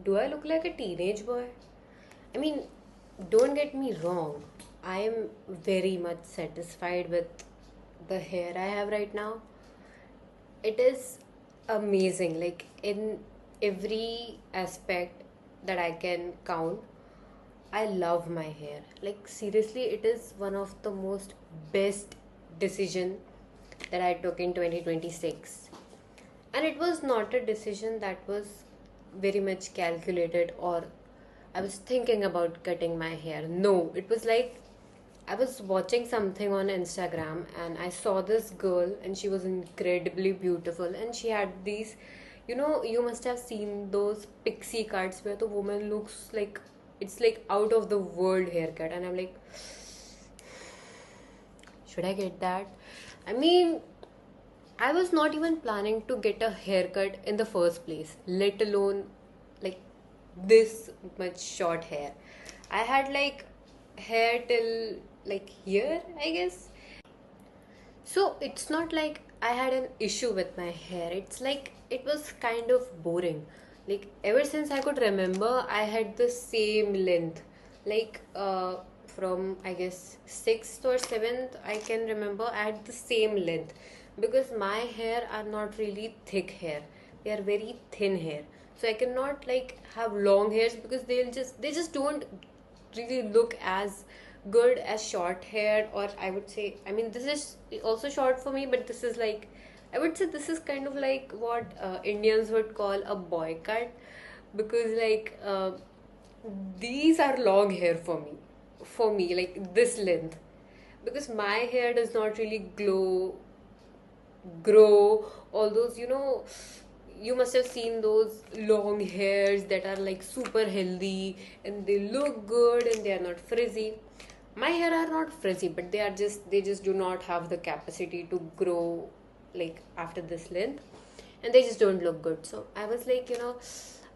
Do I look like a teenage boy? I mean, don't get me wrong. I am very much satisfied with the hair I have right now. It is amazing, like in every aspect that I can count. I love my hair. Like seriously, it is one of the most best decision that I took in 2026. And it was not a decision that was very much calculated, or I was thinking about cutting my hair. No, it was like I was watching something on Instagram and I saw this girl and she was incredibly beautiful and she had these, you must have seen those pixie cuts where the woman looks like it's like out of the world haircut, and I'm like, should I get that? I mean, I was not even planning to get a haircut in the first place, let alone like this much short hair. I had like hair till like here, I guess. So it's not like I had an issue with my hair. It's like it was kind of boring. Like ever since I could remember, I had the same length. Like from I guess sixth or seventh, I can remember I had the same length because my hair are not really thick hair. They are very thin hair. So I cannot like have long hairs because they just don't really look as good as short hair. Or I would say, I mean, this is also short for me, but this is like, I would say this is kind of like what Indians would call a boy cut, because like these are long hair for me like this length, because my hair does not really grow all those, you must have seen those long hairs that are like super healthy and they look good and they are not frizzy. My hair are not frizzy, but they just do not have the capacity to grow like after this length, and they just don't look good. So I was like,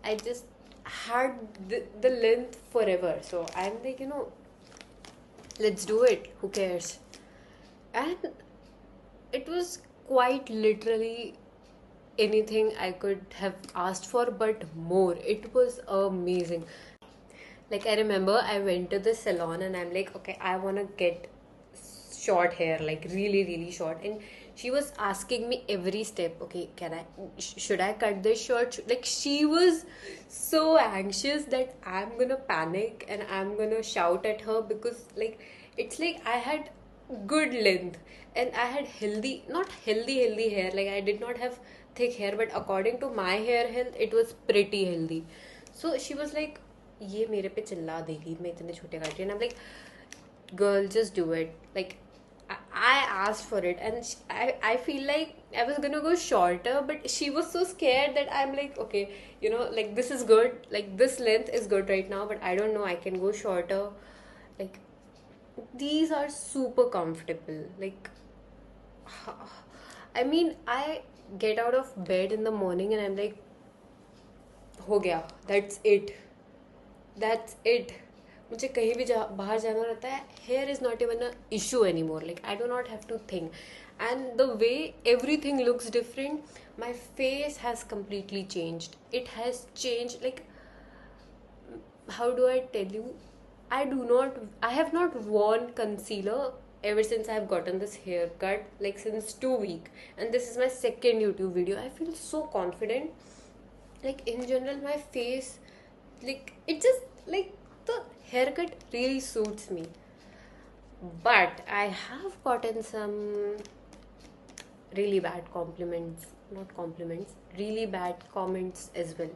I just had the length forever, so I'm like, let's do it, who cares. And it was quite literally anything I could have asked for, but more. It was amazing. Like, I remember I went to the salon and I'm like, okay, I want to get short hair, like really, really short. And she was asking me every step, okay, should I cut this short? Like, she was so anxious that I'm gonna panic and I'm gonna shout at her, because, like, it's like I had good length and I had healthy, not healthy hair. Like, I did not have thick hair, but according to my hair health, it was pretty healthy. So she was like, ये मेरे पे चिल्ला देगी मैं इतने छोटे काट रही हूँ. And I'm like, girl, just do it. Like, I asked for it, and I feel like I was gonna go shorter, but she was so scared that I'm like, okay, like this is good, like this length is good right now, but I don't know, I can go shorter. Like, these are super comfortable. Like, I mean, I get out of bed in the morning and I'm like, हो गया, that's it. मुझे कहीं भी बाहर जाना रहता है, hair is not even a issue anymore. Like, I do not have to think. And the way everything looks different, my face has completely changed. It has changed. Like, how do I tell you? I have not worn concealer ever since I've gotten this haircut, like since 2 weeks. And this is my second YouTube video. I feel so confident. Like, in general, my face, like, it just, like, the haircut really suits me. But I have gotten some really bad compliments, not compliments, really bad comments as well.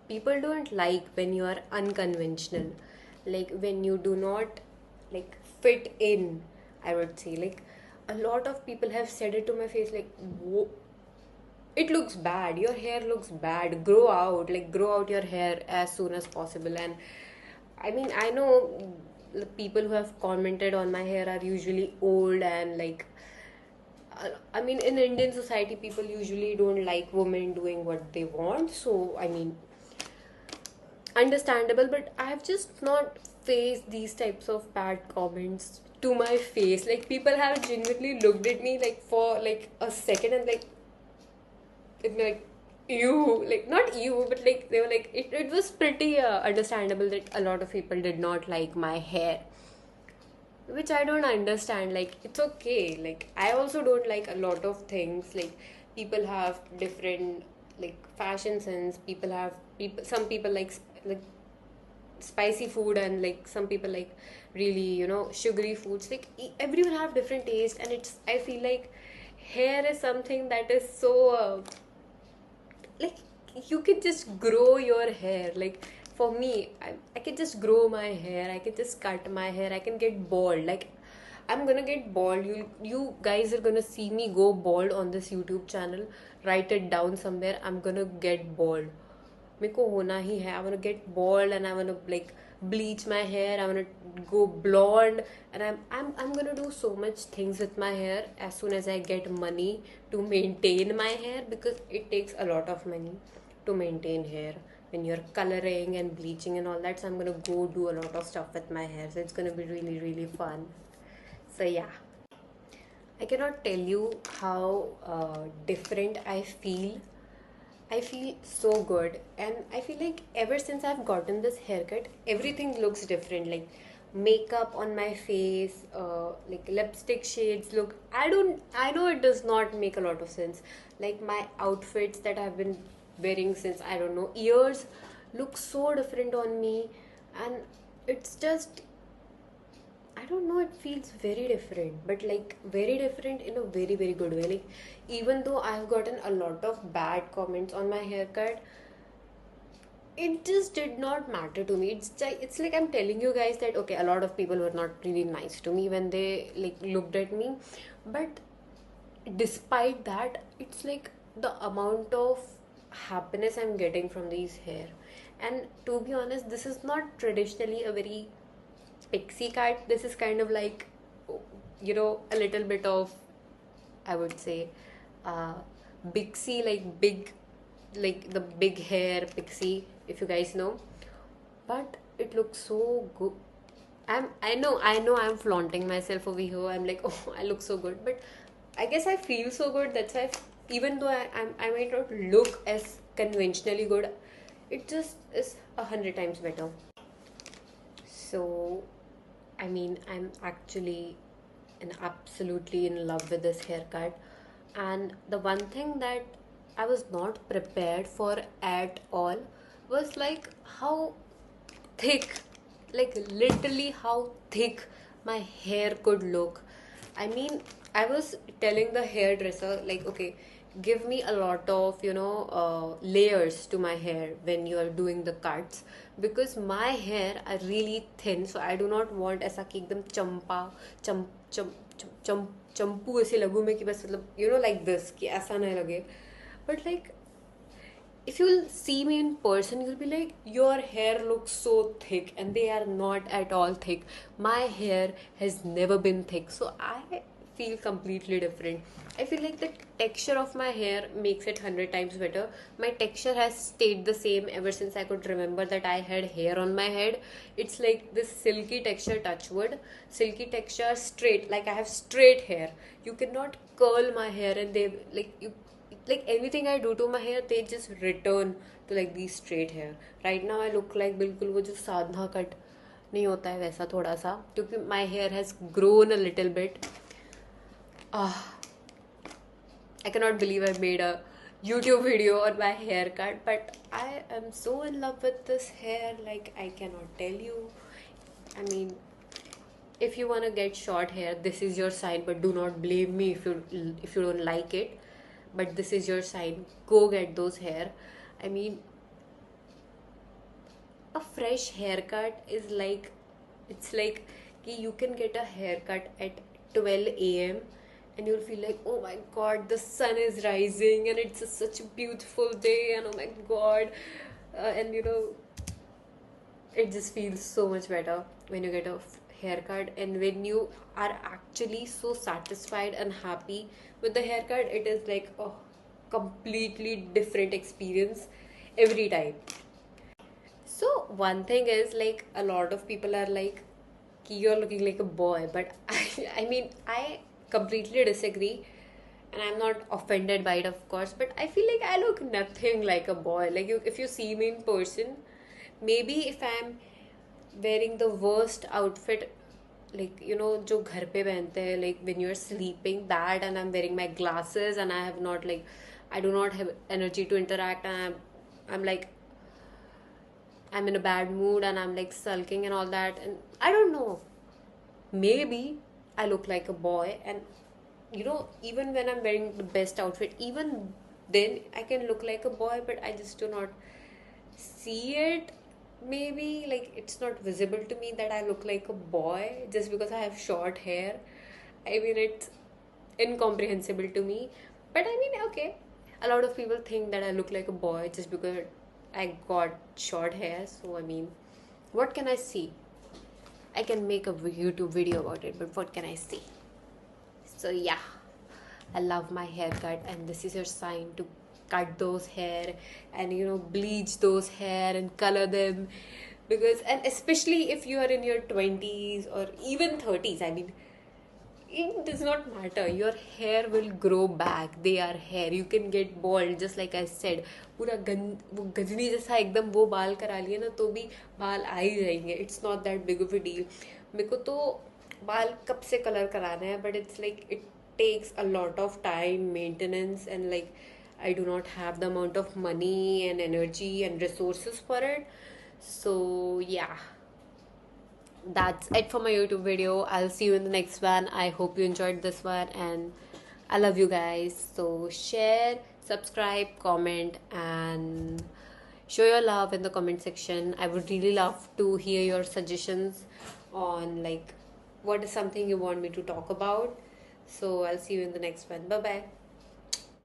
People don't like when you are unconventional, like when you do not like fit in, I would say. Like, a lot of people have said it to my face, like, it looks bad, your hair looks bad, grow out your hair as soon as possible. And I mean, I know the people who have commented on my hair are usually old, and like, I mean, in Indian society, people usually don't like women doing what they want. So, I mean, understandable, but I've just not faced these types of bad comments to my face. Like, people have genuinely looked at me like for like a second and like, it like, you, like, not you, but like they were like, it was pretty understandable that a lot of people did not like my hair, which I don't understand. Like, it's okay. Like, I also don't like a lot of things. Like, people have different like fashion sense. People have people. Some people like like spicy food, and like some people like really, sugary foods. Like, everyone have different taste, and it's, I feel like hair is something that is so like, you can just grow your hair. Like, for me, I can just grow my hair, I can just cut my hair, I can get bald. Like, I'm gonna get bald. You guys are gonna see me go bald on this YouTube channel. Write it down somewhere. I'm gonna get bald. मेरे को होना ही है. I want to get bald, and I want to like bleach my hair. I want to go blonde, and I'm gonna do so much things with my hair as soon as I get money to maintain my hair, because it takes a lot of money to maintain hair when you're coloring and bleaching and all that. So I'm gonna go do a lot of stuff with my hair. So it's gonna be really, really fun. So yeah, I cannot tell you how different I feel. I feel so good, and I feel like ever since I've gotten this haircut, everything looks different. Like, makeup on my face, like lipstick shades look. I know it does not make a lot of sense. Like, my outfits that I've been wearing since, I don't know, years look so different on me, and it's just, I don't know, it feels very different, but like very different in a very, very good way. Like, even though I've gotten a lot of bad comments on my haircut, it just did not matter to me. It's like I'm telling you guys that okay, a lot of people were not really nice to me when they like looked at me, but despite that, it's like the amount of happiness I'm getting from these hair. And to be honest, this is not traditionally a very pixie cut. This is kind of like, a little bit of, I would say, uh Bixie, like big, like the big hair pixie, if you guys know. But it looks so good. I know I'm flaunting myself over here. I'm like, oh, I look so good, but I guess I feel so good. That's why, even though I might not look as conventionally good, it just is 100 times better. So, I mean, I'm actually and absolutely in love with this haircut. And the one thing that I was not prepared for at all was like how thick, like literally how thick my hair could look. I mean, I was telling the hairdresser, like, okay, give me a lot of, layers to my hair when you are doing the cuts, because my hair are really thin, so I do not want ऐसा कि एकदम चंपा चम चम चम चम चंपू ऐसे लगूं मैं कि बस मतलब like this कि ऐसा नहीं लगे. But like, if you'll see me in person, you'll be like, your hair looks so thick, and they are not at all thick. My hair has never been thick, so I feel completely different. I feel like the texture of my hair makes it 100 times better. My texture has stayed the same ever since I could remember that I had hair on my head. It's like this silky texture, touchwood, silky texture, straight. Like, I have straight hair. You cannot curl my hair, and they like anything I do to my hair, they just return to like these straight hair. Right now I look like बिल्कुल वो जो साधा cut नहीं होता है वैसा थोड़ा सा, क्योंकि my hair has grown a little bit. I cannot believe I made a YouTube video on my haircut, but I am so in love with this hair, like I cannot tell you. I mean, if you wanna get short hair, this is your sign, but do not blame me if you don't like it. But this is your sign. Go get those hair. I mean, a fresh haircut is like, it's like you can get a haircut at 12 a.m. and you'll feel like, oh my god, the sun is rising and it's such a beautiful day, and oh my god, and it just feels so much better when you get a haircut. And when you are actually so satisfied and happy with the haircut, it is like a completely different experience every time. So one thing is, like, a lot of people are like, you're looking like a boy, but I mean, I completely disagree. and I'm not offended by it, of course, but I feel like I look nothing like a boy. Like, if you see me in person, maybe if I'm wearing the worst outfit, like, जो घर पे पहनते हैं, like when you're sleeping, that, and I'm wearing my glasses, and I do not have energy to interact, and I'm like, I'm in a bad mood, and I'm like sulking and all that, and I don't know, maybe I look like a boy. And even when I'm wearing the best outfit, even then I can look like a boy, but I just do not see it. Maybe like it's not visible to me that I look like a boy just because I have short hair. I mean, it's incomprehensible to me. But I mean, okay. A lot of people think that I look like a boy just because I got short hair. So, I mean, what can I see? I can make a YouTube video about it, but what can I see? So, yeah, I love my haircut, and this is your sign to cut those hair and bleach those hair and color them, because, and especially if you are in your 20s or even 30s, I mean, it does not matter, your hair will grow back. They are hair, you can get bald, just like I said. पूरा वो गजनी जैसा एकदम वो बाल करा लिए ना तो भी बाल आ ही जाएंगे. It's not that big of a deal. मेरे को तो बाल कब से कलर कराना है, but it's like it takes a lot of time, maintenance, and like I do not have the amount of money and energy and resources for it. So yeah, that's it for my YouTube video. I'll see you in the next one. I hope you enjoyed this one, and I love you guys. So share, subscribe, comment, and show your love in the comment section. I would really love to hear your suggestions on like what is something you want me to talk about. So I'll see you in the next one. Bye bye.